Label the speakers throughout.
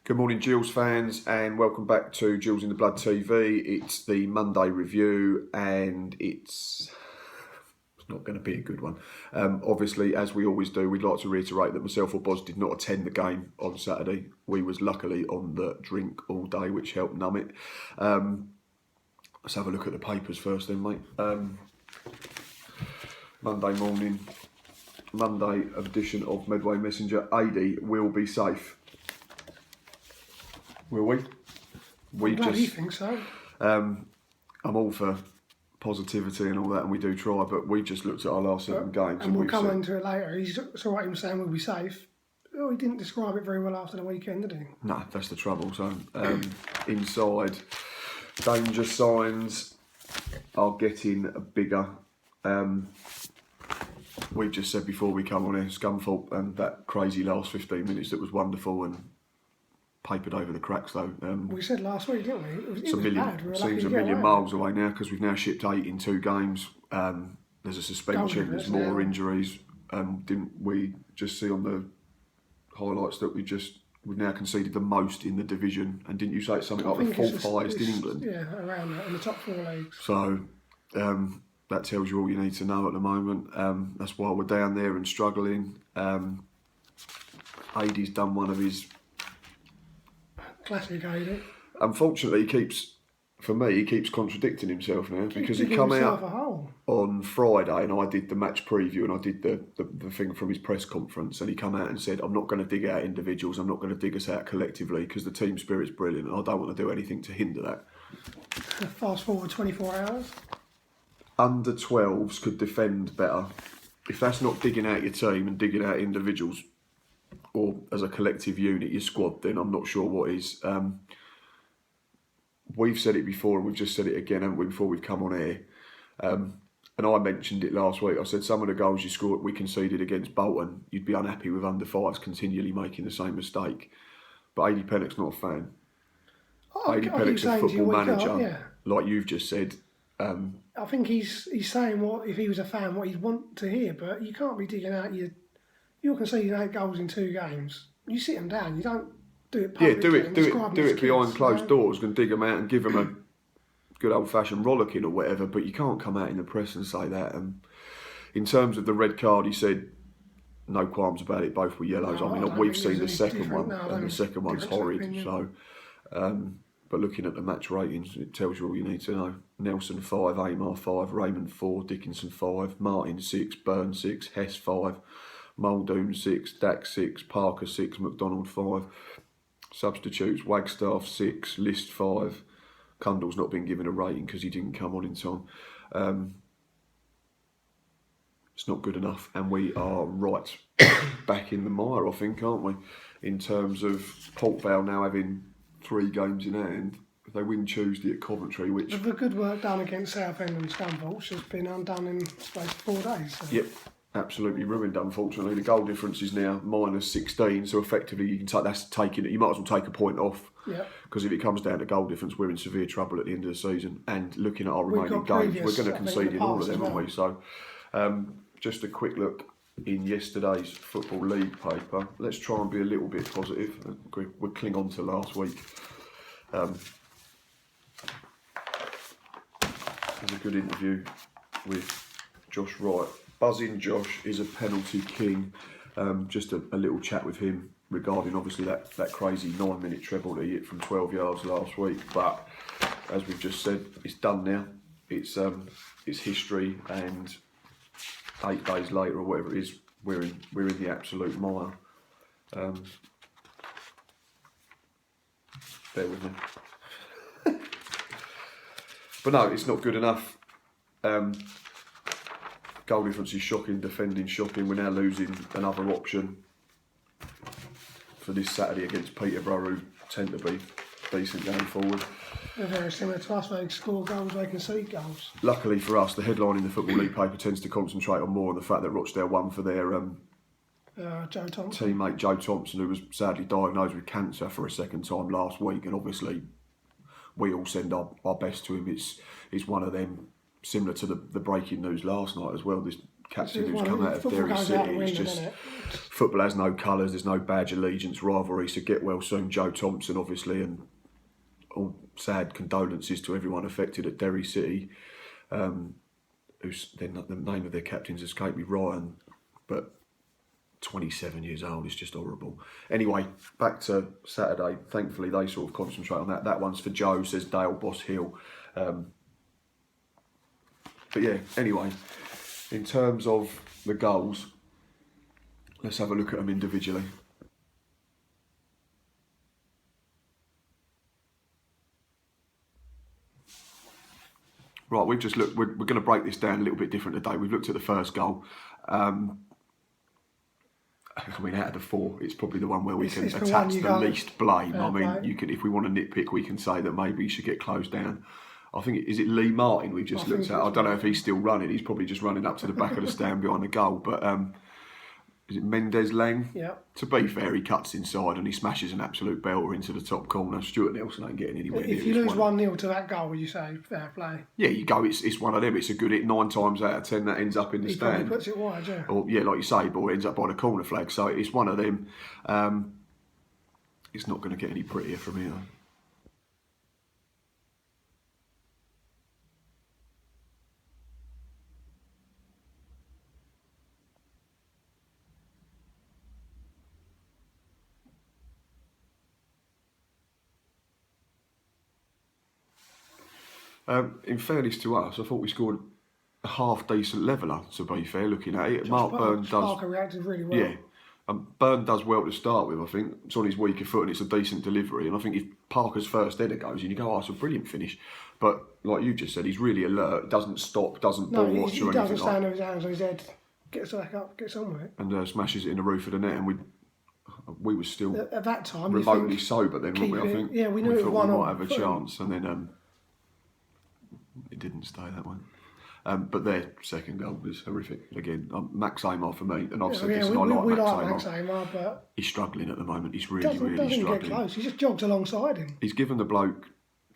Speaker 1: Good morning, Gills fans, and welcome back to Gills in the Blood TV. It's the Monday review, and it's not going to be a good one. Obviously, as we always do, we'd like to reiterate that myself or Boz did not attend the game on Saturday. We was luckily on the drink all day, which helped numb it. Let's have a look at the papers first then, mate. Monday morning, Monday edition of Medway Messenger. AD will be safe. Will we?
Speaker 2: I'm glad you think so.
Speaker 1: I'm all for positivity and all that, and we do try, but we've just looked at our last 7 games.
Speaker 2: And we'll come into it later. It's all right him saying we'll be safe. Oh, he didn't describe it very well after the weekend, did he?
Speaker 1: No, that's the trouble. So, inside, danger signs are getting bigger. We've just said before we come on here, Scunthorpe and that crazy last 15 minutes that was wonderful and papered over the cracks though.
Speaker 2: We said last week, didn't we?
Speaker 1: Seems a million miles away now because we've now shipped 8 in 2 games. There's a suspension, there's more injuries. Didn't we just see on the highlights that we've now conceded the most in the division? And didn't you say it's something like the 4th highest in England?
Speaker 2: Yeah, around that, in the top 4 leagues.
Speaker 1: So that tells you all you need to know at the moment. That's why we're down there and struggling. AD's done one of his
Speaker 2: classic AD.
Speaker 1: Unfortunately, he keeps contradicting himself now because he come out on Friday and I did the match preview and I did the thing from his press conference and he come out and said, I'm not going to dig out individuals, I'm not going to dig us out collectively because the team spirit's brilliant and I don't want to do anything to hinder that.
Speaker 2: Fast forward 24 hours.
Speaker 1: Under 12s could defend better. If that's not digging out your team and digging out individuals or as a collective unit, your squad, then I'm not sure what is. We've said it before and we've just said it again, haven't we, before we've come on air. And I mentioned it last week. I said some of the goals we conceded against Bolton, you'd be unhappy with under 5s continually making the same mistake. But AD Pennock's not a fan. AD Pennock's a football manager, like you've just said.
Speaker 2: I think he's saying what, if he was a fan, what he'd want to hear, but you can't be digging out you're conceding 8 goals in 2 games. You sit them down. You don't do it publicly.
Speaker 1: Yeah, do it behind closed doors and dig them out and give them a good old-fashioned rollicking or whatever. But you can't come out in the press and say that. In terms of the red card, he said no qualms about it. Both were yellows.
Speaker 2: No,
Speaker 1: I mean, we've seen the second one, and the second one's horrid. So, but looking at the match ratings, it tells you all you need to know. Nelson 5, Ehmer 5, Raymond 4, Dickinson 5, Martin 6, Burn 6, Hess 5. Muldoon 6, Dax 6, Parker 6, McDonald 5. Substitutes, Wagstaff 6, List 5. Cundall's not been given a rating because he didn't come on in time. It's not good enough, and we are right back in the mire, I think, aren't we? In terms of Port Vale now having 3 games in hand. They win Tuesday at Coventry, which...
Speaker 2: The good work done against Southend and Scunthorpe has been undone in space of 4 days. So.
Speaker 1: Yep. Absolutely ruined, unfortunately. The goal difference is now -16, so effectively you can take that's taking it. You might as well take a point off, because if it comes down to goal difference, we're in severe trouble at the end of the season. And looking at our remaining games, we're going to concede in all of them, aren't we? So, just a quick look in yesterday's Football League paper. Let's try and be a little bit positive. We'll cling on to last week. There's a good interview with Josh Wright. Buzzing Josh is a penalty king. Just a little chat with him regarding obviously that crazy 9-minute treble that he hit from 12 yards last week. But as we've just said, it's done now. It's history, and 8 days later or whatever it is, we're in the absolute mire. Bear with me. But no, it's not good enough. Goal difference is shocking, defending shocking. We're now losing another option for this Saturday against Peterborough, who tend to be decent going forward.
Speaker 2: They're very similar to us. They score goals, they concede goals.
Speaker 1: Luckily for us, the headline in the Football League paper tends to concentrate on more on the fact that Rochdale won for their teammate Joe Thompson, who was sadly diagnosed with cancer for a 2nd time last week. And obviously, we all send our best to him. It's one of them. Similar to the breaking news last night as well, this captain who's come out of Derry City. It's just football has no colours. There's no badge allegiance, rivalry. So get well soon, Joe Thompson, obviously, and all sad condolences to everyone affected at Derry City. Who's the name of their captain's escaped me, Ryan, but 27 years old. It's just horrible. Anyway, back to Saturday. Thankfully, they sort of concentrate on that. That one's for Joe, says Dale Boss Hill. But yeah, anyway, in terms of the goals, let's have a look at them individually. Right, we've just looked, we're going to break this down a little bit different today. We've looked at the first goal. I mean, out of the four, it's probably the one where we can attach the least blame. I mean, you can, if we want to nitpick, we can say that maybe he should get closed down. I think, is it Lee Martin we've just looked at? I don't know if he's still running. He's probably just running up to the back of the stand behind the goal. But is it Mendes Lang?
Speaker 2: Yeah.
Speaker 1: To be fair, he cuts inside and he smashes an absolute belter into the top corner. Stuart Nelson ain't getting anywhere near.
Speaker 2: If you lose 1-0 to that goal, would you say fair play?
Speaker 1: Yeah, you go. It's one of them. It's a good hit. 9 times out of 10 that ends up in the stand.
Speaker 2: He probably puts it wide, yeah.
Speaker 1: Or yeah, like you say, but it ends up by the corner flag. So it's one of them. It's not going to get any prettier from here. In fairness to us, I thought we scored a half decent leveller, to be fair, looking at it. Mark Byrne does.
Speaker 2: Parker reacted really well.
Speaker 1: Yeah. Byrne does well to start with, I think. It's on his weaker foot and it's a decent delivery. And I think if Parker's first header goes in, you go, oh, it's a brilliant finish. But like you just said, he's really alert, doesn't stop, doesn't ball watch or anything.
Speaker 2: He doesn't stand on his hands on his head, gets back up, gets on with it.
Speaker 1: And smashes it in the roof of the net. And we were still
Speaker 2: at that time
Speaker 1: remotely sober then, weren't we? I think.
Speaker 2: Yeah, we knew it was
Speaker 1: we
Speaker 2: 1-1.
Speaker 1: might have a chance. And then it didn't stay that way. But their second goal was horrific. Again, Max Ehmer for me, and I've said this, and I like Max Ehmer, but he's struggling at the moment. He's really struggling.
Speaker 2: Get close. He just jogs alongside him.
Speaker 1: He's given the bloke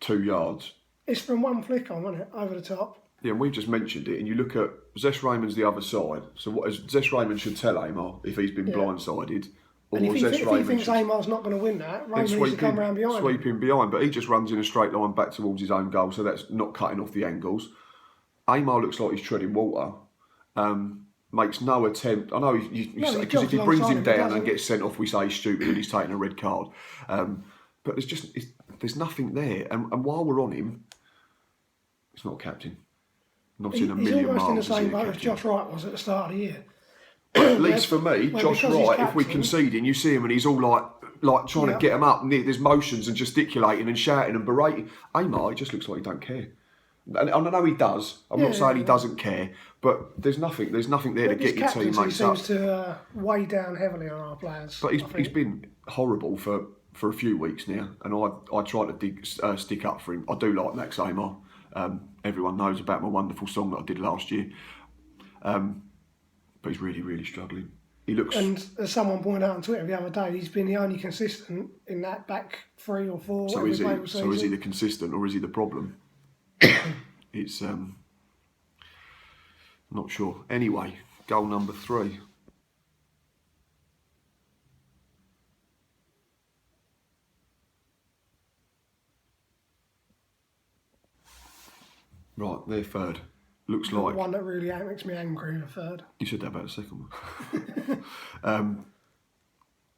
Speaker 1: 2 yards.
Speaker 2: It's from one flick on, wasn't it? Over the top.
Speaker 1: Yeah, and we've just mentioned it, and you look at Zesh Raymond's the other side. So what Zesh Raymond should tell Ehmer if he's been blindsided.
Speaker 2: And if he thinks Ehmer's not going to win that, Raymond needs to come round behind.
Speaker 1: Sweep him behind, but he just runs in a straight line back towards his own goal, so that's not cutting off the angles. Ehmer looks like he's treading water. Makes no attempt. I know because if he brings him down and gets sent off, we say he's stupid and he's taking a red card. But there's nothing there. And while we're on him, he's not a captain. Not in a million miles.
Speaker 2: He's almost in the same boat as Josh Wright was at the start of the year.
Speaker 1: At least for me, Josh Wright, if we concede and you see him and he's all like trying to get him up, and there's motions and gesticulating and shouting and berating. Ehmer, he just looks like he don't care. And I know he does. I'm not saying he doesn't care, but there's nothing there to get your teammates up.
Speaker 2: He seems to weigh down heavily on our players.
Speaker 1: But he's been horrible for a few weeks now, and I try to stick up for him. I do like Max Ehmer. Everyone knows about my wonderful song that I did last year. But he's really, really struggling. He looks. And
Speaker 2: as someone pointed out on Twitter the other day, he's been the only consistent in that back 3 or 4.
Speaker 1: So is he the consistent or is he the problem? It's not sure. Anyway, goal number 3. Right, they're third. Looks like
Speaker 2: one that really makes me angry in a third.
Speaker 1: You said that about the second one.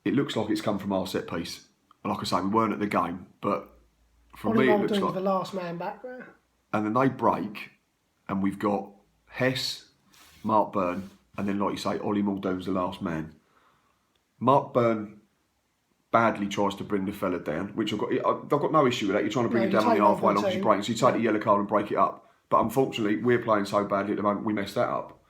Speaker 1: It looks like it's come from our set piece. And like I say, we weren't at the game, but for me it looks like
Speaker 2: the last man back there.
Speaker 1: And then they break, and we've got Hess, Mark Byrne, and then like you say, Ollie Muldoon's the last man. Mark Byrne badly tries to bring the fella down, which I've got no issue with that. You're trying to bring him down on the halfway line, he's breaking, so you take the yellow card and break it up. But unfortunately, we're playing so badly at the moment, we messed that up.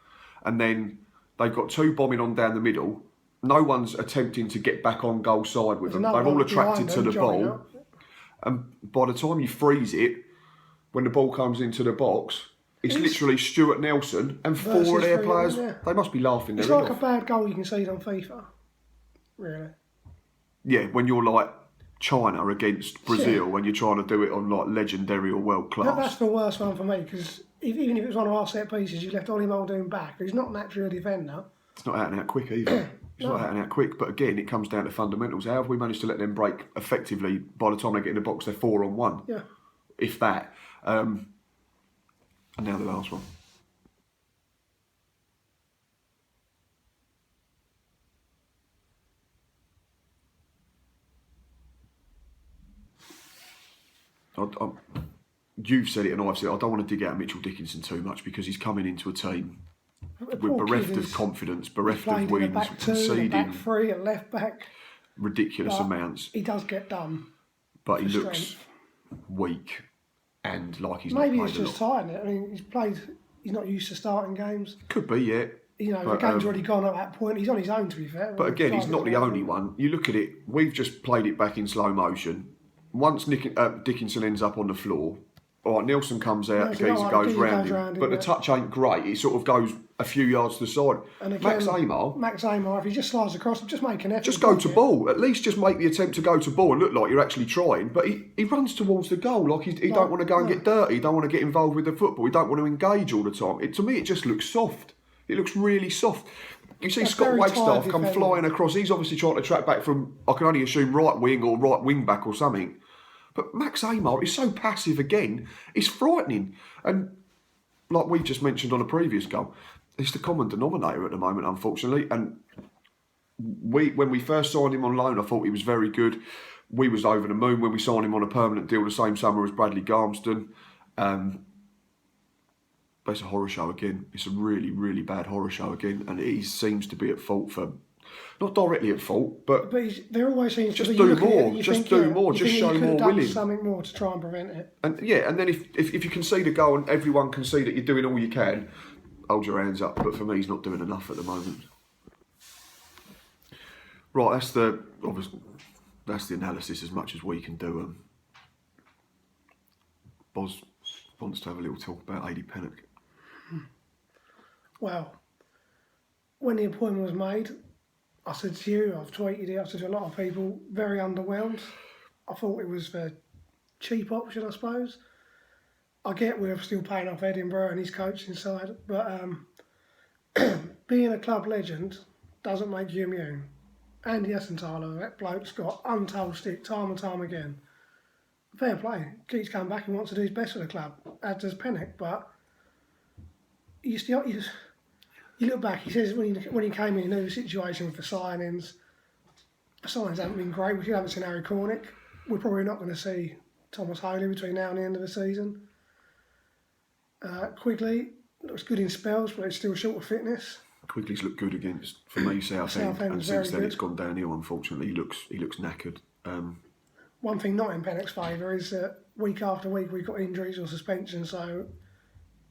Speaker 1: And then they've got 2 bombing on down the middle. No one's attempting to get back on goal side with them. They've all attracted to the ball. And by the time you freeze it, when the ball comes into the box, it's literally Stuart Nelson and 4 of their players. They must be laughing their head off.
Speaker 2: It's like a bad goal you can see on FIFA. Really.
Speaker 1: Yeah, when you're like China against Brazil when you're trying to do it on like legendary or world class.
Speaker 2: That's the worst one for me because even if it was one of our set pieces, you left Ollie Muldoon back, who's not naturally a defender.
Speaker 1: It's not out and out quick either. It's not out and out quick, but again, it comes down to fundamentals. How have we managed to let them break effectively? By the time they get in the box, they're 4-on-1.
Speaker 2: Yeah.
Speaker 1: If that. And now the last one. You've said it and I've said it. I don't want to dig out Mitchell Dickinson too much because he's coming into a team with bereft of confidence, bereft of wins, conceding
Speaker 2: back three, and left back
Speaker 1: ridiculous amounts.
Speaker 2: He does get done,
Speaker 1: but he looks weak and like he's
Speaker 2: maybe
Speaker 1: not played
Speaker 2: it's just tired. I mean, he's not used to starting games.
Speaker 1: Could be, yeah.
Speaker 2: You know, the game's already gone at that point. He's on his own, to be fair.
Speaker 1: But again, he's not the only one. You look at it. We've just played it back in slow motion. Once Dickinson ends up on the floor, all right, Nelson comes out, the geezer goes round him, but the touch ain't great. It sort of goes a few yards to the side. And again, Max Ehmer,
Speaker 2: if he just slides across, just make an effort.
Speaker 1: Just go to ball. At least just make the attempt to go to ball and look like you're actually trying. But he runs towards the goal like he don't want to go and get dirty. He don't want to get involved with the football. He don't want to engage all the time. To me, it just looks soft. It looks really soft. You see Scott Wagstaff come flying across. He's obviously trying to track back from, I can only assume, right wing or right wing back or something. But Max Ehmer is so passive again, it's frightening. And like we just mentioned on a previous goal, it's the common denominator at the moment, unfortunately. And when we first signed him on loan, I thought he was very good. We was over the moon when we signed him on a permanent deal the same summer as Bradley Garmston. But it's a horror show again. It's a really, really bad horror show again. And he seems to be at fault for... Not directly at fault, but
Speaker 2: there always seems
Speaker 1: just
Speaker 2: to be
Speaker 1: do more, just do more, just show more willing.
Speaker 2: Something more to try and prevent it.
Speaker 1: And and then if you concede a goal and everyone can see that you're doing all you can, hold your hands up. But for me, he's not doing enough at the moment. Right, that's the analysis as much as we can do. Boz wants to have a little talk about AD Pennock.
Speaker 2: Well, when the appointment was made, I said to you, I've tweeted it, I've said to a lot of people, very underwhelmed. I thought it was the cheap option, I suppose. I get we're still paying off Edinburgh and his coaching side, but being a club legend doesn't make you immune. Andy Essenthaler, that bloke's got untold stick time and time again. Fair play. Keeps coming back and wants to do his best for the club, as does Pennock, but you look back, he says when he came in, he knew the situation with the signings. The signings haven't been great. We still haven't seen Harry Cornick. We're probably not going to see Thomas Holy between now and the end of the season. Quigley looks good in spells, but it's still short of fitness.
Speaker 1: Quigley's looked good against, for me, Southend, and since then it's gone downhill, unfortunately. He looks knackered.
Speaker 2: One thing not in Pennock's favour is that week after week we've got injuries or suspension, so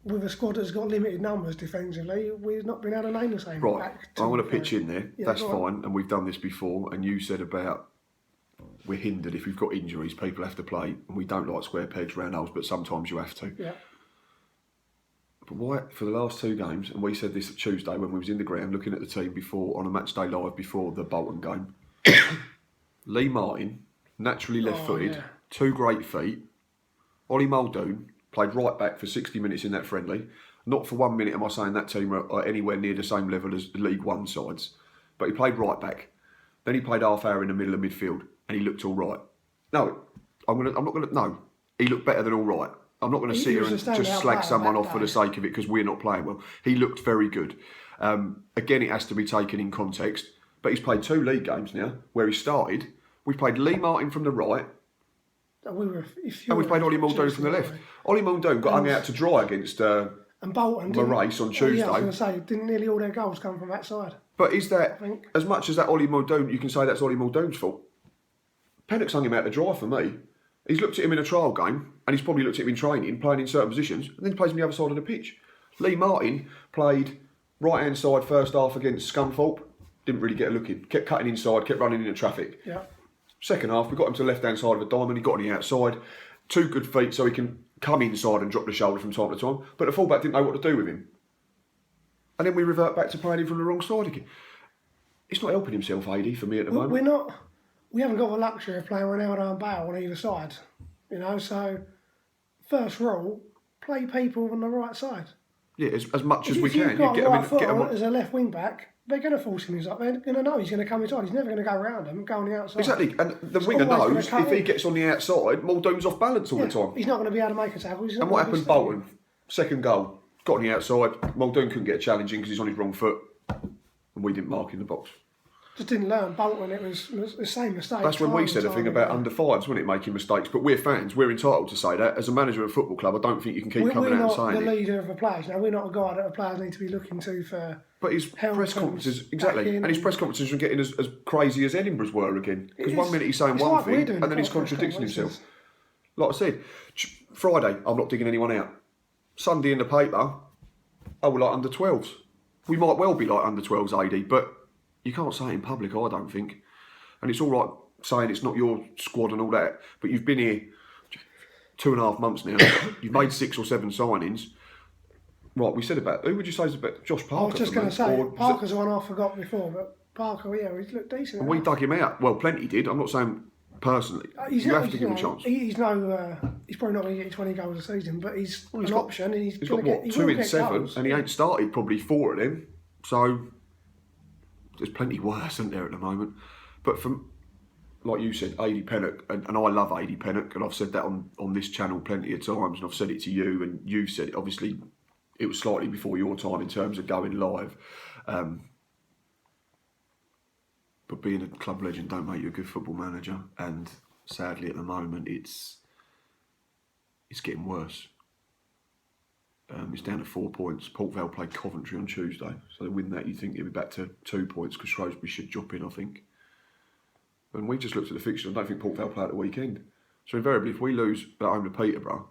Speaker 2: with a squad that's got limited numbers defensively, we've not been able to name the same.
Speaker 1: Right, I want to pitch in there. Yeah, that's fine, and we've done this before. And you said about we're hindered if we've got injuries, people have to play, and we don't like square pegs, round holes, but sometimes you have to.
Speaker 2: Yeah.
Speaker 1: But why for the last two games? And we said this Tuesday when we was in the ground looking at the team before on a match day live before the Bolton game. Lee Martin, naturally left-footed, two great feet. Ollie Muldoon played right back for 60 minutes in that friendly. Not for 1 minute am I saying that team are anywhere near the same level as the League One sides. But he played right back. Then he played half hour in the middle of midfield and he looked all right. No, he looked better than all right. I'm not going to sit here and just slag someone off for the sake of it because we're not playing well. He looked very good. Again, it has to be taken in context. But he's played 2 league games now where he started. We played Lee Martin from the right. And we played Ollie Muldoon from the left. Ollie Muldoon got hung out to dry against
Speaker 2: and Bolton
Speaker 1: Moraes on Tuesday.
Speaker 2: Yeah, I was going to say, didn't nearly all their goals come from that side?
Speaker 1: But is that, as much as that Ollie Muldoon, you can say that's Ollie Muldoon's fault. Pennock's hung him out to dry for me. He's looked at him in a trial game, and he's probably looked at him in training, playing in certain positions, and then he plays on the other side of the pitch. Lee Martin played right-hand side first half against Scunthorpe, didn't really get a look in, kept cutting inside, kept running into traffic.
Speaker 2: Yeah.
Speaker 1: Second half, we got him to the left-hand side of the diamond, he got on the outside, 2 good feet so he can come inside and drop the shoulder from time to time, but the fullback didn't know what to do with him. And then we revert back to playing him from the wrong side again. It's not helping himself, AD, for me at the moment.
Speaker 2: We haven't got the luxury of playing Ronaldo and Bale on either side, you know. So, first rule, play people on the right side.
Speaker 1: Yeah, as much as we
Speaker 2: If
Speaker 1: can.
Speaker 2: you've got
Speaker 1: Yeah,
Speaker 2: a right foot as a left wing back, they're going to force him up. They're going to know he's going to come inside. He's never going to go around them and go on the outside.
Speaker 1: Exactly, and the winger knows if he gets on the outside, Muldoon's off balance all the time.
Speaker 2: He's not going to be able to make a tackle.
Speaker 1: And what happened, Bolton? Second goal, got on the outside. Muldoon couldn't get a challenge in because he's on his wrong foot, and we didn't mark in the box.
Speaker 2: Just didn't learn. Bolton, it was the same mistake.
Speaker 1: That's when we said a thing about under fives, wasn't it, making mistakes? But we're fans, we're entitled to say that. As a manager of a football club, I don't think you can keep coming out and saying it.
Speaker 2: We're not the leader of the players. Now, we're not a guy that the players need to be looking to for.
Speaker 1: But his press conferences, exactly, and his press conferences are getting as crazy as Edinburgh's were again. Because 1 minute he's saying one thing, and then he's contradicting himself. Like I said, Friday, I'm not digging anyone out. Sunday in the paper, oh, we're like under 12s. We might well be like under 12s, AD, but you can't say it in public, I don't think. And it's all right saying it's not your squad and all that, but you've been here 2.5 months now. You've made 6 or 7 signings. Right, we said about, who would you say is about Josh Parker?
Speaker 2: I was just going to say, Parker's the one I forgot before, but Parker, yeah, he looked decent.
Speaker 1: And we dug him out. Well, plenty did. I'm not saying personally. You have to give him a chance.
Speaker 2: He's probably not going to get 20 goals a season, but he's an option. And he's
Speaker 1: got what, 2 in 7, and he ain't started probably 4 of them. So there's plenty worse, isn't there, at the moment? But from, like you said, AD Pennock, and I love AD Pennock, and I've said that on this channel plenty of times, and I've said it to you, and you've said it. Obviously, it was slightly before your time in terms of going live. But being a club legend don't make you a good football manager, and sadly at the moment it's getting worse. It's down to 4 points. Port Vale played Coventry on Tuesday, so they win that. You think it'll be back to 2 points because Shrewsbury should drop in, I think. And we just looked at the fixture. I don't think Port Vale play at the weekend. So invariably, if we lose at home to Peterborough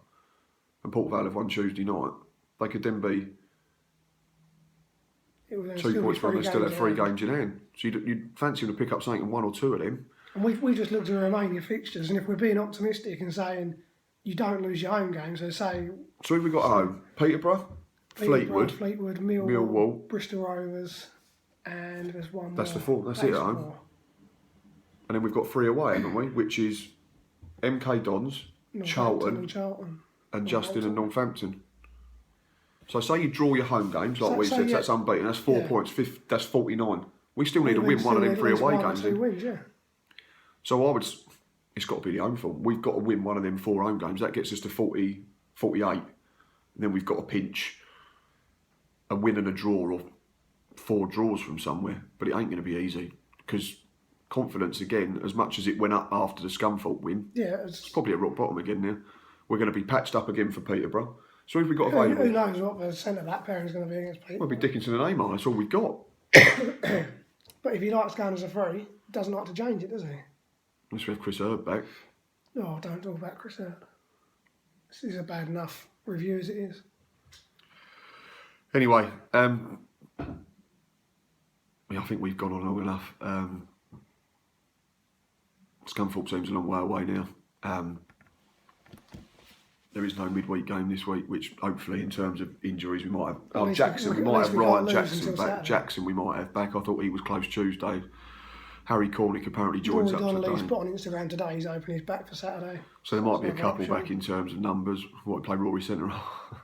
Speaker 1: and Port Vale have won Tuesday night, they could then be 2 points from. They still have 3 games in hand. So you'd fancy them to pick up something in 1 or 2 of them. And
Speaker 2: we just looked at the remaining fixtures, and if we're being optimistic and saying you don't lose your home games, so say. So
Speaker 1: who have we got at home? Peterborough, Fleetwood,
Speaker 2: Millwall, Bristol Rovers, and there's one more.
Speaker 1: That's the 4. That's it at home. And then we've got 3 away, haven't we? Which is MK Dons, Charlton, and Justin and Northampton. So say you draw your home games, like we said, that's unbeaten. That's 4 points. That's 49. We still need to win one of them 3 away games. So it's got to be the home form. We've got to win one of them 4 home games. That gets us to 40, 48. And then we've got to pinch a win and a draw or 4 draws from somewhere. But it ain't going to be easy because confidence again, as much as it went up after the Scunthorpe win, it's probably at rock bottom again now. We're going to be patched up again for Peterborough. So if we've got available,
Speaker 2: who knows what the centre-back pairing is going to be against Peterborough?
Speaker 1: Well, it'll be Dickinson and Ehmer. That's all we've got.
Speaker 2: But if he likes going as a free, he doesn't like to change it, does he?
Speaker 1: Unless we have Chris Hurd back.
Speaker 2: No, don't talk about Chris Hurd. This is a bad enough review as it is.
Speaker 1: Anyway, I think we've gone on long enough. Scunthorpe seems a long way away now. There is no midweek game this week, which hopefully, in terms of injuries, we might have. Jackson, we might have Ryan Jackson back. Jackson, we might have back. I thought he was close Tuesday. Harry Cornick apparently joins up today.
Speaker 2: He's put on Instagram today. He's opening his back for Saturday.
Speaker 1: So there might be a couple back in terms of numbers. What, play Rory centre half?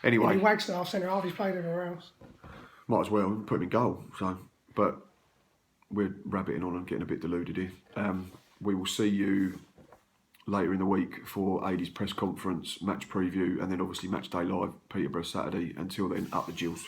Speaker 1: Anyway,
Speaker 2: Wagstaff centre half. He's played everywhere else.
Speaker 1: Might as well put him in goal. So, but we're rabbiting on and getting a bit deluded here. We will see you later in the week for AD's press conference, match preview, and then obviously match day live, Peterborough Saturday. Until then, up the Gills.